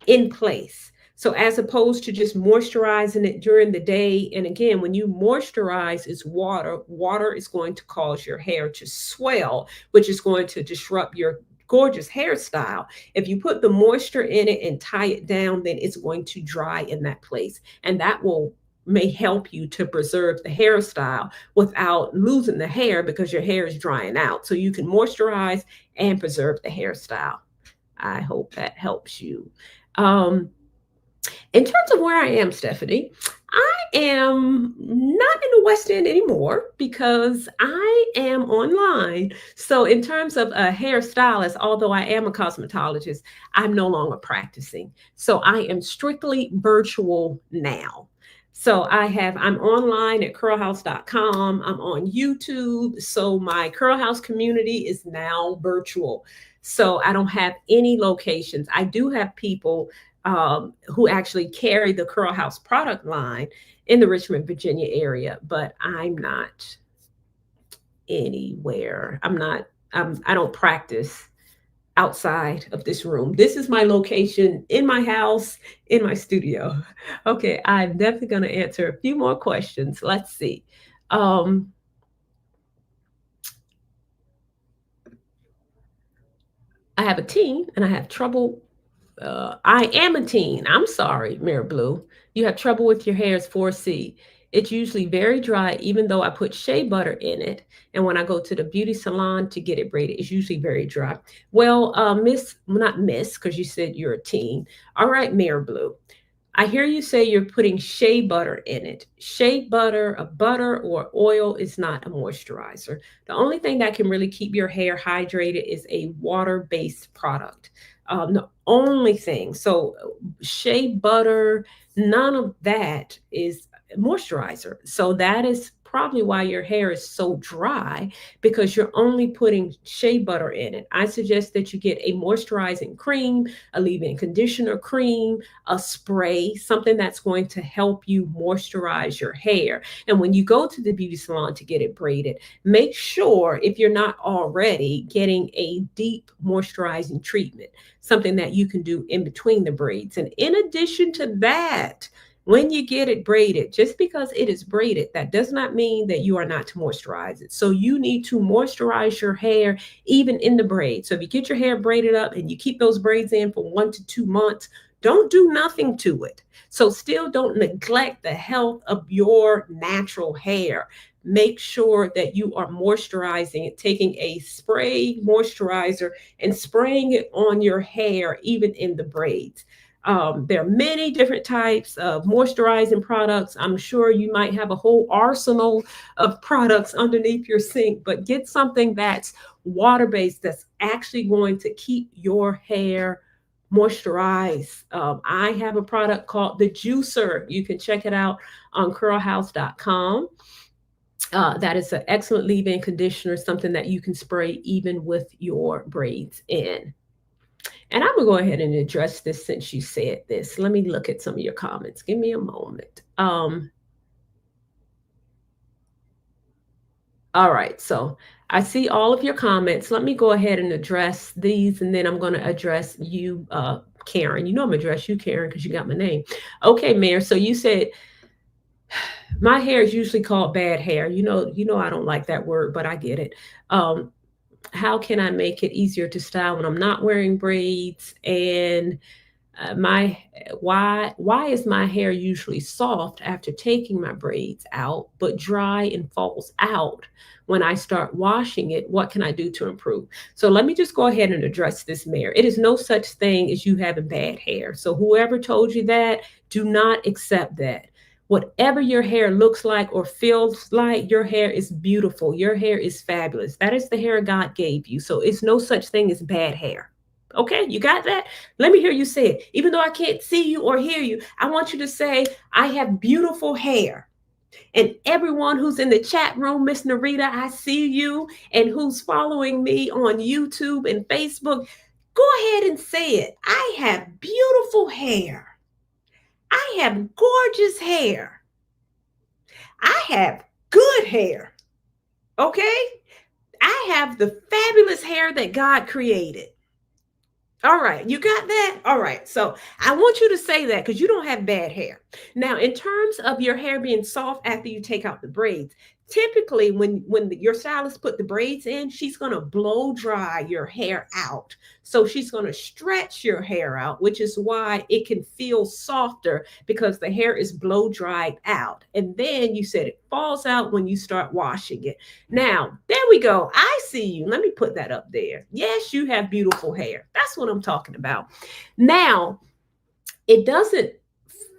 in place. So as opposed to just moisturizing it during the day, and again, when you moisturize, it's water. Water is going to cause your hair to swell, which is going to disrupt your gorgeous hairstyle. If you put the moisture in it and tie it down, then it's going to dry in that place, and that will may help you to preserve the hairstyle without losing the hair because your hair is drying out. So you can moisturize and preserve the hairstyle. I hope that helps you. Um, in terms of where I am, Stephanie, I am not in the West End anymore because I am online. So, in terms of a hairstylist, although I am a cosmetologist, I'm no longer practicing. So, I am strictly virtual now. So I'm online at curlhouse.com. I'm on YouTube. So my Curl House community is now virtual. So I don't have any locations. I do have people who actually carry the Curl House product line in the Richmond, Virginia area, but I'm not anywhere. I don't practice outside of this room. This is my location in my house, in my studio. Okay, I'm definitely going to answer a few more questions. Let's see. Um, I have a teen and I have trouble. I am a teen. I'm sorry, Mirror Blue. You have trouble with your hair's 4C. It's usually very dry, even though I put shea butter in it. And when I go to the beauty salon to get it braided, it's usually very dry. Well, not Miss, because you said you're a teen. All right, Mirror Blue. I hear you say you're putting shea butter in it. Shea butter, a butter or oil is not a moisturizer. The only thing that can really keep your hair hydrated is a water-based product. The only thing. So shea butter, none of that is moisturizer. So that is probably why your hair is so dry because you're only putting shea butter in it. I suggest that you get a moisturizing cream, a leave-in conditioner cream, a spray, something that's going to help you moisturize your hair. And when you go to the beauty salon to get it braided, make sure, if you're not already, getting a deep moisturizing treatment, something that you can do in between the braids. And in addition to that, when you get it braided, just because it is braided, that does not mean that you are not to moisturize it. So you need to moisturize your hair even in the braid. So if you get your hair braided up and you keep those braids in for 1 to 2 months, Don't do nothing to it. So still don't neglect the health of your natural hair. Make sure that you are moisturizing it, taking a spray moisturizer and spraying it on your hair, even in the braids. There are many different types of moisturizing products. I'm sure you might have a whole arsenal of products underneath your sink, but get something that's water based, that's actually going to keep your hair moisturized. I have a product called the Juicer. You can check it out on curlhouse.com. That is an excellent leave-in conditioner, something that you can spray even with your braids in. And I'm gonna go ahead and address this since you said this. Let me look at some of your comments. Give me a moment. All right, so I see all of your comments. Let me go ahead and address these, and then I'm going to address you, Karen. You know I'm gonna address you, Karen, because you got my name. Okay, Mayor. So you said my hair is usually called bad hair. You know I don't like that word, but I get it. Um, how can I make it easier to style when I'm not wearing braids? And my why is my hair usually soft after taking my braids out but dry and falls out when I start washing it? What can I do to improve? So let me just go ahead and address this, Mayor. It is no such thing as you having bad hair. So whoever told you that, do not accept that. Whatever your hair looks like or feels like, your hair is beautiful. Your hair is fabulous. That is the hair God gave you. So it's no such thing as bad hair. Okay, you got that? Let me hear you say it. Even though I can't see you or hear you, I want you to say, I have beautiful hair. And everyone who's in the chat room, Miss Narita, I see you, and who's following me on YouTube and Facebook, go ahead and say it. I have beautiful hair. I have gorgeous hair. I have good hair. Okay? I have the fabulous hair that God created. All right, you got that? All right. So I want you to say that because you don't have bad hair. Now, in terms of your hair being soft after you take out the braids, typically your stylist put the braids in, she's going to blow dry your hair out. So she's going to stretch your hair out, which is why it can feel softer because the hair is blow dried out. And then you said it falls out when you start washing it. Now, there we go. I see you. Let me put that up there. Yes, you have beautiful hair. That's what I'm talking about. Now, it doesn't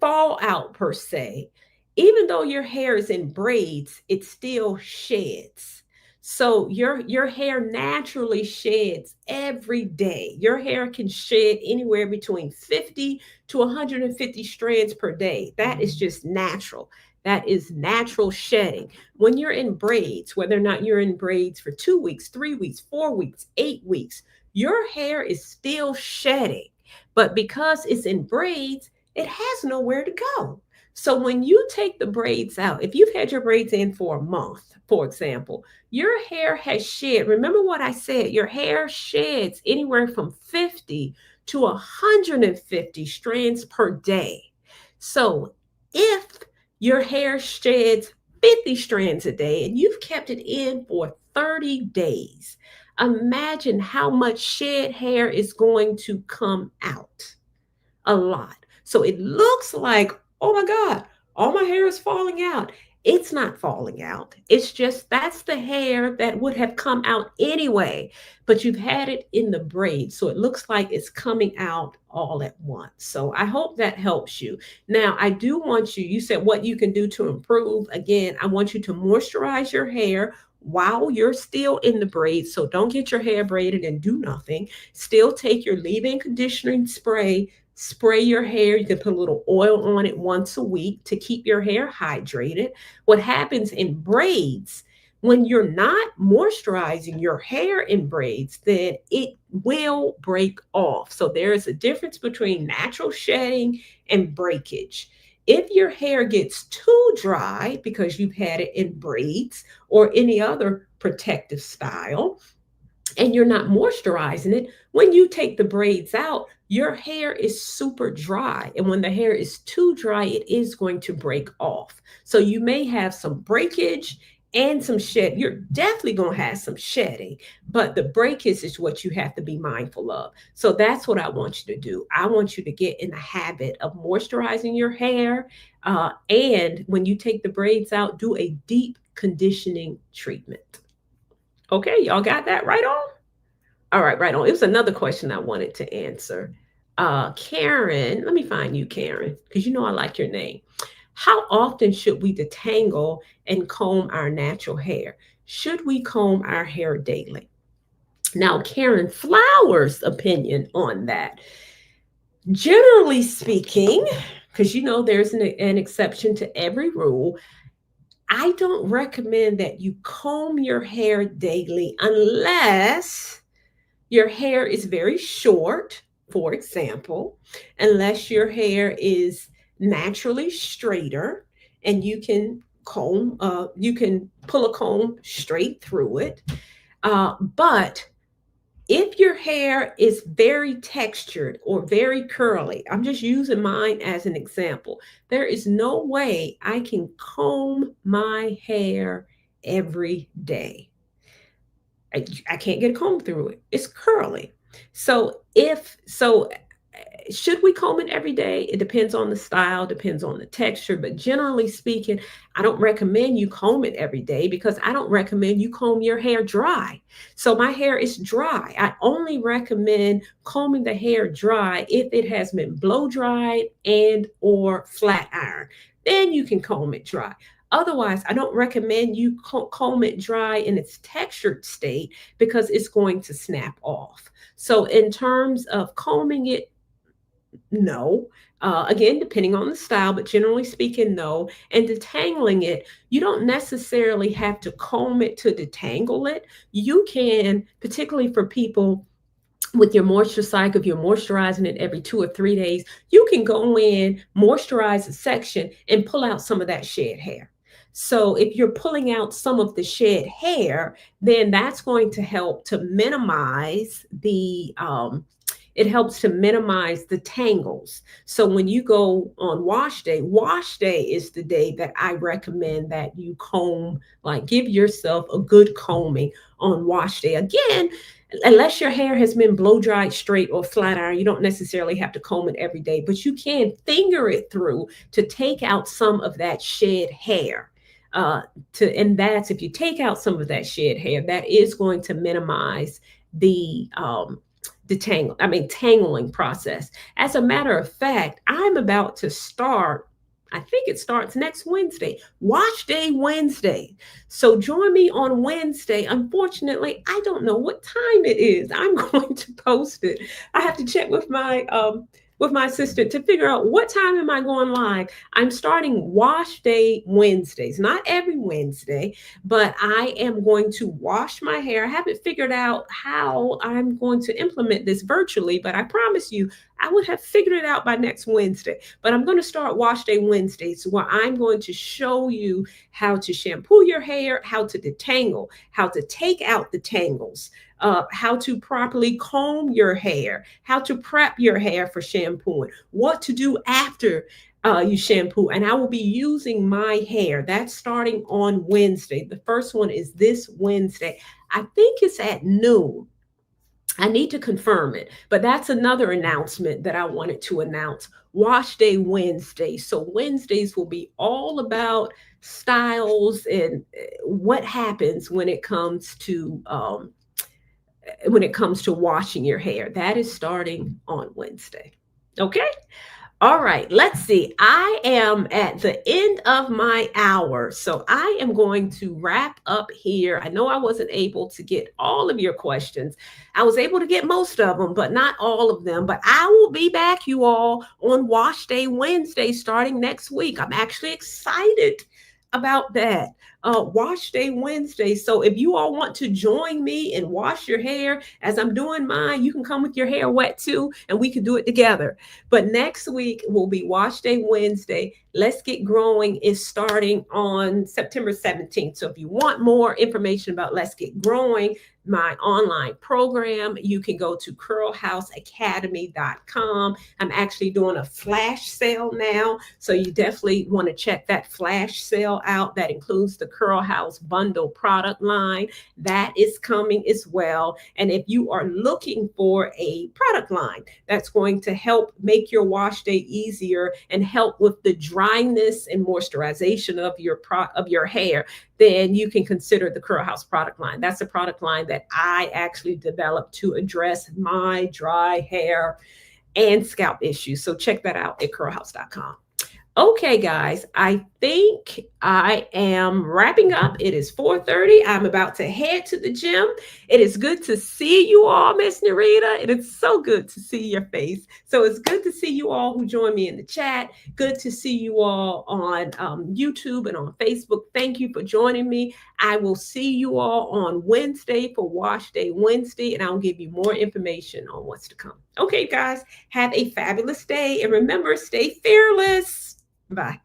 fall out per se. Even though your hair is in braids, it still sheds. So your hair naturally sheds every day. Your hair can shed anywhere between 50 to 150 strands per day. That is just natural. That is natural shedding. When you're in braids, whether or not you're in braids for 2 weeks, 3 weeks, 4 weeks, 8 weeks, your hair is still shedding. But because it's in braids, it has nowhere to go. So when you take the braids out, if you've had your braids in for a month, for example, your hair has shed. Remember what I said, your hair sheds anywhere from 50 to 150 strands per day. So if your hair sheds 50 strands a day and you've kept it in for 30 days, imagine how much shed hair is going to come out. A lot. So it looks like, oh my God, all my hair is falling out. It's not falling out. It's just that's the hair that would have come out anyway, but you've had it in the braid. So it looks like it's coming out all at once. So I hope that helps you. Now, I do want you said what you can do to improve. Again, I want you to moisturize your hair while you're still in the braid. So don't get your hair braided and do nothing. Still take your leave-in conditioning spray your hair. You can put a little oil on it once a week to keep your hair hydrated. What happens in braids, when you're not moisturizing your hair in braids, then it will break off. So there is a difference between natural shedding and breakage. If your hair gets too dry because you've had it in braids or any other protective style, and you're not moisturizing it, when you take the braids out, your hair is super dry. And when the hair is too dry, it is going to break off. So you may have some breakage and some shed. You're definitely going to have some shedding, but the breakage is what you have to be mindful of. So that's what I want you to do. I want you to get in the habit of moisturizing your hair. And when you take the braids out, do a deep conditioning treatment. Okay, y'all got that right on? All right, right on. It was another question I wanted to answer. Karen, let me find you, Karen, because you know I like your name. How often should we detangle and comb our natural hair? Should we comb our hair daily? Now, Karen Flowers' opinion on that. Generally speaking, because you know there's an exception to every rule, I don't recommend that you comb your hair daily unless your hair is very short, for example, unless your hair is naturally straighter and you can pull a comb straight through it. But if your hair is very textured or very curly, I'm just using mine as an example, there is no way I can comb my hair every day. I can't get a comb through it. It's curly. So should we comb it every day? It depends on the style, depends on the texture, but generally speaking, I don't recommend you comb it every day because I don't recommend you comb your hair dry. So my hair is dry. I only recommend combing the hair dry if it has been blow dried and or flat iron. Then you can comb it dry. Otherwise, I don't recommend you comb it dry in its textured state because it's going to snap off. So, in terms of combing it, no. Again, depending on the style, but generally speaking, no. And detangling it, you don't necessarily have to comb it to detangle it. You can, particularly for people with your moisture cycle, if you're moisturizing it every 2 or 3 days, you can go in, moisturize a section, and pull out some of that shed hair. So if you're pulling out some of the shed hair, then that's going to help to minimize the it helps to minimize the tangles. So when you go on wash day is the day that I recommend that you comb, like give yourself a good combing on wash day. Again, unless your hair has been blow dried straight or flat iron, you don't necessarily have to comb it every day, but you can finger it through to take out some of that shed hair. And that's if you take out some of that shed hair, that is going to minimize the tangling process. As a matter of fact, I'm about to start. I think it starts next Wednesday, Wash Day Wednesday. So join me on Wednesday. Unfortunately, I don't know what time it is. I'm going to post it. I have to check with my assistant to figure out what time am I going live. I'm starting Wash Day Wednesdays, not every Wednesday, but I am going to wash my hair. I haven't figured out how I'm going to implement this virtually, but I promise you, I would have figured it out by next Wednesday. But I'm going to start Wash Day Wednesdays where I'm going to show you how to shampoo your hair, how to detangle, how to take out the tangles, how to properly comb your hair, how to prep your hair for shampooing, what to do after you shampoo. And I will be using my hair. That's starting on Wednesday. The first one is this Wednesday. I think it's at noon. I need to confirm it, but that's another announcement that I wanted to announce. Wash Day Wednesday. So Wednesdays will be all about styles and what happens when it comes to washing your hair. That is starting on Wednesday. Okay. All right, let's see. I am at the end of my hour, so I am going to wrap up here. I know I wasn't able to get all of your questions. I was able to get most of them, but not all of them. But I will be back, you all, on Wash Day Wednesday starting next week. I'm actually excited about that. Wash Day Wednesday. So if you all want to join me and wash your hair as I'm doing mine, you can come with your hair wet too, and we can do it together. But next week will be Wash Day Wednesday. Let's Get Growing is starting on September 17th. So if you want more information about Let's Get Growing, my online program, you can go to curlhouseacademy.com. I'm actually doing a flash sale now. So you definitely want to check that flash sale out. That includes the Curl House bundle product line. That is coming as well. And if you are looking for a product line that's going to help make your wash day easier and help with the dryness and moisturization of your hair, then you can consider the Curl House product line. That's a product line that I actually developed to address my dry hair and scalp issues. So check that out at curlhouse.com. Okay, guys, I think I am wrapping up. It is 4:30. I'm about to head to the gym. It is good to see you all, Miss Narita. It is so good to see your face. So it's good to see you all who join me in the chat. Good to see you all on YouTube and on Facebook. Thank you for joining me. I will see you all on Wednesday for Wash Day Wednesday, and I'll give you more information on what's to come. Okay, guys, have a fabulous day. And remember, stay fearless. Bye.